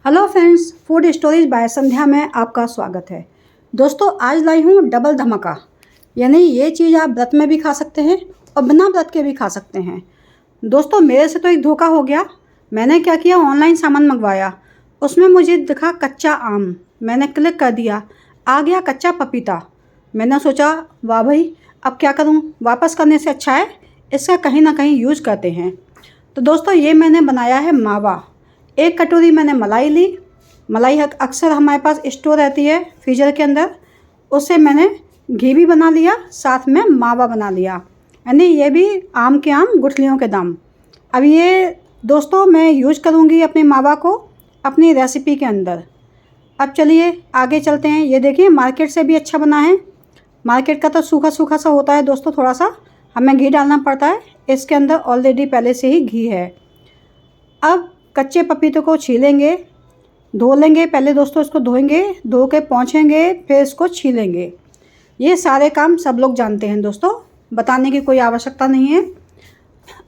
Hello friends, food stories by Sandhya में आपका स्वागत है। दोस्तों, आज लाई हूँ डबल धमाका। यानी ये चीज़ आप व्रत में भी खा सकते हैं और बिना व्रत के भी खा सकते हैं। दोस्तों, मेरे से तो एक धोखा हो गया। मैंने क्या किया, ऑनलाइन सामान मंगवाया। उसमें मुझे दिखा कच्चा आम। मैंने क्लिक कर दिया, आ गया कच्चा पपीता। मैंने सोचा वाह भाई, अब क्या करूँ, वापस करने से अच्छा है इसका कहीं ना कहीं यूज करते हैं। तो दोस्तों, ये मैंने बनाया है मावा। एक कटोरी मैंने मलाई ली। मलाई अक्सर हमारे पास स्टोर रहती है फ्रीजर के अंदर। उससे मैंने घी भी बना लिया, साथ में मावा बना लिया। यानी ये भी आम के आम गुठलियों के दाम। अब ये दोस्तों मैं यूज करूँगी अपने मावा को अपनी रेसिपी के अंदर। अब चलिए आगे चलते हैं। ये देखिए, मार्केट से भी अच्छा बना है। मार्केट का तो सूखा सूखा सा होता है दोस्तों, थोड़ा सा हमें घी डालना पड़ता है। इसके अंदर ऑलरेडी पहले से ही घी है। अब कच्चे पपीते को छीलेंगे, धो लेंगे। पहले दोस्तों इसको धोएंगे, धो के पोंछेंगे, फिर इसको छीलेंगे। ये सारे काम सब लोग जानते हैं दोस्तों, बताने की कोई आवश्यकता नहीं है।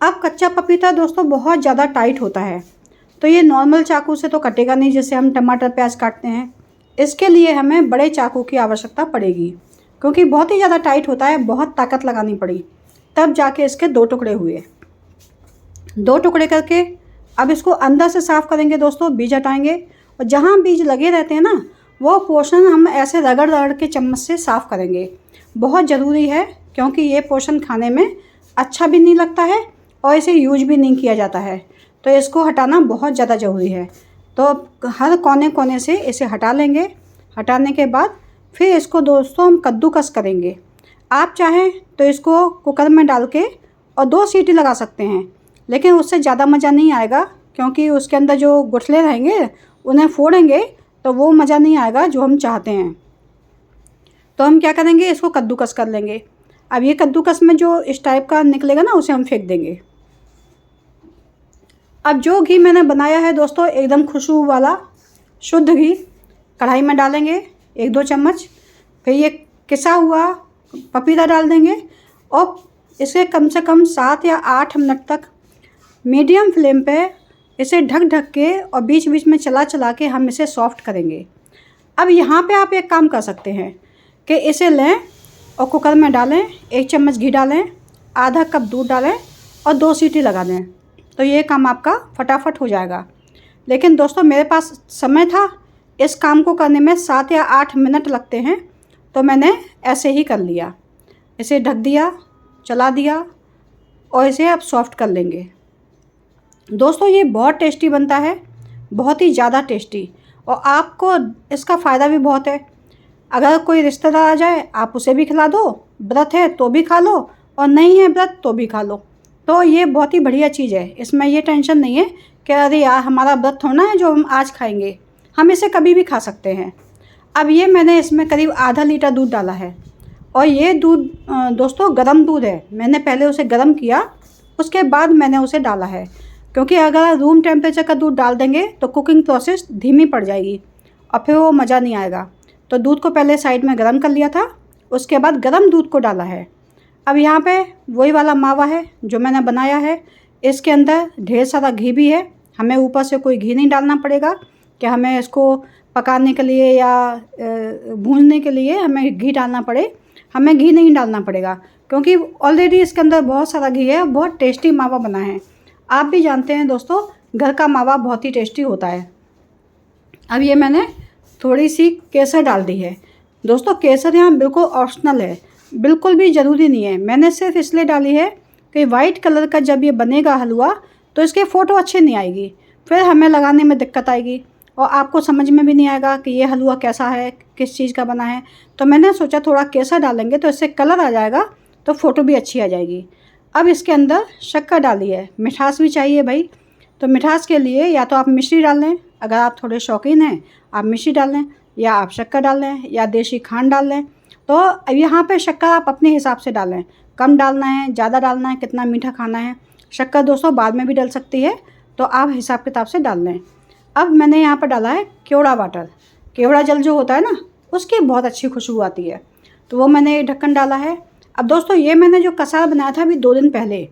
अब कच्चा पपीता दोस्तों बहुत ज़्यादा टाइट होता है, तो ये नॉर्मल चाकू से तो कटेगा नहीं, जैसे हम टमाटर प्याज काटते हैं। इसके लिए हमें बड़े चाकू की आवश्यकता पड़ेगी, क्योंकि बहुत ही ज़्यादा टाइट होता है। बहुत ताकत लगानी पड़ी, तब जाके इसके 2 टुकड़े हुए। 2 टुकड़े करके अब इसको अंदर से साफ़ करेंगे दोस्तों, बीज हटाएंगे। और जहाँ बीज लगे रहते हैं ना, वो पोर्शन हम ऐसे रगड़ रगड़ के चम्मच से साफ़ करेंगे। बहुत ज़रूरी है, क्योंकि ये पोर्शन खाने में अच्छा भी नहीं लगता है और इसे यूज भी नहीं किया जाता है। तो इसको हटाना बहुत ज़्यादा ज़रूरी है। तो हर कोने कोने से इसे हटा लेंगे। हटाने के बाद फिर इसको दोस्तों हम कद्दूकस करेंगे। आप चाहें तो इसको कुकर में डाल के और 2 सीटी लगा सकते हैं, लेकिन उससे ज़्यादा मज़ा नहीं आएगा, क्योंकि उसके अंदर जो गुठले रहेंगे उन्हें फोड़ेंगे तो वो मज़ा नहीं आएगा जो हम चाहते हैं। तो हम क्या करेंगे, इसको कद्दूकस कर लेंगे। अब ये कद्दूकस में जो इस टाइप का निकलेगा ना, उसे हम फेंक देंगे। अब जो घी मैंने बनाया है दोस्तों, एकदम खुशबू वाला शुद्ध घी, कढ़ाई में डालेंगे 1-2 चम्मच। फिर ये किसा हुआ पपीता डाल देंगे और इसे कम से कम 7 या 8 मिनट तक मीडियम फ्लेम पे इसे ढक ढक के और बीच बीच में चला चला के हम इसे सॉफ्ट करेंगे। अब यहाँ पे आप एक काम कर सकते हैं कि इसे लें और कुकर में डालें, 1 चम्मच घी डालें, आधा कप दूध डालें और 2 सीटी लगा दें। तो ये काम आपका फटाफट हो जाएगा। लेकिन दोस्तों मेरे पास समय था, इस काम को करने में 7 या 8 मिनट लगते हैं, तो मैंने ऐसे ही कर लिया। इसे ढक दिया, चला दिया और इसे अब सॉफ्ट कर लेंगे। दोस्तों ये बहुत टेस्टी बनता है, बहुत ही ज़्यादा टेस्टी, और आपको इसका फ़ायदा भी बहुत है। अगर कोई रिश्तेदार आ जाए, आप उसे भी खिला दो। व्रत है तो भी खा लो, और नहीं है व्रत तो भी खा लो। तो ये बहुत ही बढ़िया चीज़ है। इसमें ये टेंशन नहीं है कि अरे यार हमारा व्रत होना है जो हम आज खाएंगे। हम इसे कभी भी खा सकते हैं। अब ये मैंने इसमें करीब आधा लीटर दूध डाला है, और ये दूध दोस्तों गर्म दूध है। मैंने पहले उसे गर्म किया, उसके बाद मैंने उसे डाला है, क्योंकि अगर रूम टेम्परेचर का दूध डाल देंगे तो कुकिंग प्रोसेस धीमी पड़ जाएगी और फिर वो मज़ा नहीं आएगा। तो दूध को पहले साइड में गर्म कर लिया था, उसके बाद गर्म दूध को डाला है। अब यहाँ पे वही वाला मावा है जो मैंने बनाया है। इसके अंदर ढेर सारा घी भी है। हमें ऊपर से कोई घी नहीं डालना पड़ेगा कि हमें इसको पकाने के लिए या भूनने के लिए हमें घी डालना पड़े। हमें घी नहीं डालना पड़ेगा, क्योंकि ऑलरेडी इसके अंदर बहुत सारा घी है और बहुत टेस्टी मावा बना है। आप भी जानते हैं दोस्तों, घर का मावा बहुत ही टेस्टी होता है। अब ये मैंने थोड़ी सी केसर डाल दी है। दोस्तों केसर यहाँ बिल्कुल ऑप्शनल है, बिल्कुल भी ज़रूरी नहीं है। मैंने सिर्फ इसलिए डाली है कि वाइट कलर का जब ये बनेगा हलवा, तो इसके फ़ोटो अच्छे नहीं आएगी, फिर हमें लगाने में दिक्कत आएगी और आपको समझ में भी नहीं आएगा कि ये हलवा कैसा है, किस चीज़ का बना है। तो मैंने सोचा थोड़ा केसर डालेंगे तो इससे कलर आ जाएगा, तो फ़ोटो भी अच्छी आ जाएगी। अब इसके अंदर शक्कर डाली है, मिठास भी चाहिए भाई। तो मिठास के लिए या तो आप मिश्री डाल लें, अगर आप थोड़े शौकीन हैं आप मिश्री डाल लें, या आप शक्कर डाल लें, या देसी खांड डाल लें। तो अब यहाँ पे शक्कर आप अपने हिसाब से डालें, कम डालना है, ज़्यादा डालना है, कितना मीठा खाना है। शक्कर दोस्तों बाद में भी डल सकती है, तो आप हिसाब किताब से डाल लें। अब मैंने यहाँ पर डाला है केवड़ा वाटर। केवड़ा जल जो होता है ना, उसकी बहुत अच्छी खुशबू आती है, तो वो मैंने एक ढक्कन डाला है। अब दोस्तों ये मैंने जो कसार बनाया था अभी 2 दिन पहले,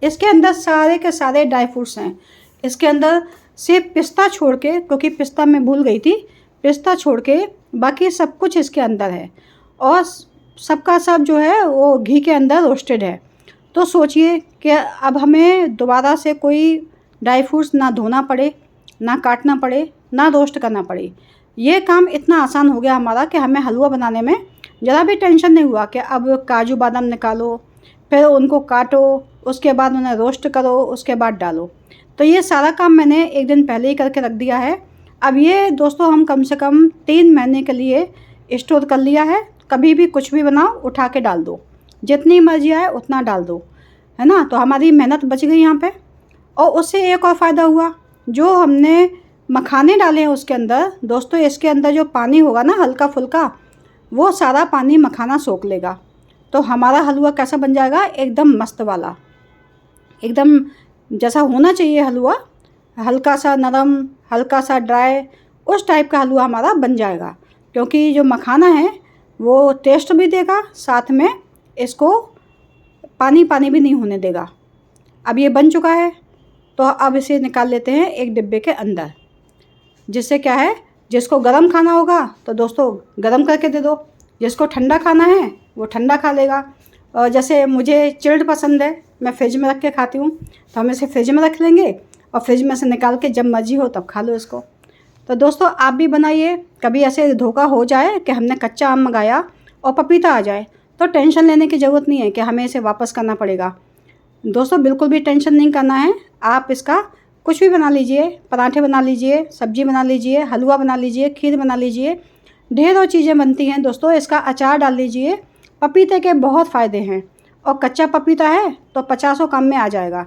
इसके अंदर सारे के सारे ड्राई फ्रूट्स हैं। इसके अंदर सिर्फ पिस्ता छोड़ के, क्योंकि पिस्ता मैं भूल गई थी, पिस्ता छोड़ के बाकी सब कुछ इसके अंदर है और सबका सब जो है वो घी के अंदर रोस्टेड है। तो सोचिए कि अब हमें दोबारा से कोई ड्राई फ्रूट्स ना धोना पड़े, ना काटना पड़े, ना रोस्ट करना पड़े। ये काम इतना आसान हो गया हमारा कि हमें हलवा बनाने में ज़रा भी टेंशन नहीं हुआ कि अब काजू बादाम निकालो, फिर उनको काटो, उसके बाद उन्हें रोस्ट करो, उसके बाद डालो। तो ये सारा काम मैंने एक दिन पहले ही करके रख दिया है। अब ये दोस्तों हम कम से कम 3 महीने के लिए स्टोर कर लिया है। कभी भी कुछ भी बनाओ उठा के डाल दो, जितनी मर्जी आए उतना डाल दो, है ना। तो हमारी मेहनत बच गई यहाँ पे। और उससे एक और फ़ायदा हुआ, जो हमने मखाने डाले हैं उसके अंदर दोस्तों, इसके अंदर जो पानी होगा ना हल्का फुल्का, वो सारा पानी मखाना सोख लेगा। तो हमारा हलवा कैसा बन जाएगा, एकदम मस्त वाला, एकदम जैसा होना चाहिए हलवा, हल्का सा नरम, हल्का सा ड्राई, उस टाइप का हलवा हमारा बन जाएगा। क्योंकि जो मखाना है वो टेस्ट भी देगा, साथ में इसको पानी पानी भी नहीं होने देगा। अब ये बन चुका है, तो अब इसे निकाल लेते हैं एक डिब्बे के अंदर। जिससे क्या है, जिसको गरम खाना होगा तो दोस्तों गरम करके दे दो, जिसको ठंडा खाना है वो ठंडा खा लेगा। और जैसे मुझे चिल्ड पसंद है, मैं फ्रिज में रख के खाती हूँ, तो हम इसे फ्रिज में रख लेंगे और फ्रिज में से निकाल के जब मर्जी हो तब खा लो इसको। तो दोस्तों आप भी बनाइए। कभी ऐसे धोखा हो जाए कि हमने कच्चा आम मंगाया और पपीता आ जाए, तो टेंशन लेने की ज़रूरत नहीं है कि हमें इसे वापस करना पड़ेगा। दोस्तों बिल्कुल भी टेंशन नहीं करना है। आप इसका कुछ भी बना लीजिए, पराठे बना लीजिए, सब्जी बना लीजिए, हलवा बना लीजिए, खीर बना लीजिए, ढेरों चीज़ें बनती हैं दोस्तों। इसका अचार डाल लीजिए। पपीते के बहुत फ़ायदे हैं, और कच्चा पपीता है तो 50 काम में आ जाएगा।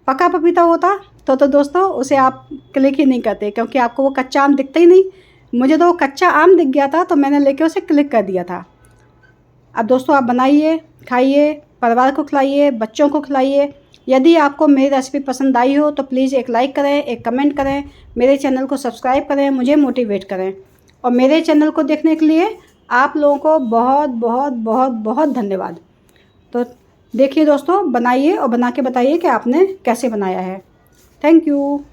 पका पपीता होता तो दोस्तों उसे आप क्लिक ही नहीं करते, क्योंकि आपको वो कच्चा आम दिखता ही नहीं। मुझे तो वो कच्चा आम दिख गया था, तो मैंने लेके उसे क्लिक कर दिया था। अब दोस्तों आप बनाइए, खाइए, परिवार को खिलाइए, बच्चों को खिलाइए। यदि आपको मेरी रेसिपी पसंद आई हो तो प्लीज़ एक लाइक करें, एक कमेंट करें, मेरे चैनल को सब्सक्राइब करें, मुझे मोटिवेट करें। और मेरे चैनल को देखने के लिए आप लोगों को बहुत बहुत बहुत बहुत धन्यवाद। तो देखिए दोस्तों, बनाइए और बना के बताइए कि आपने कैसे बनाया है। Thank you.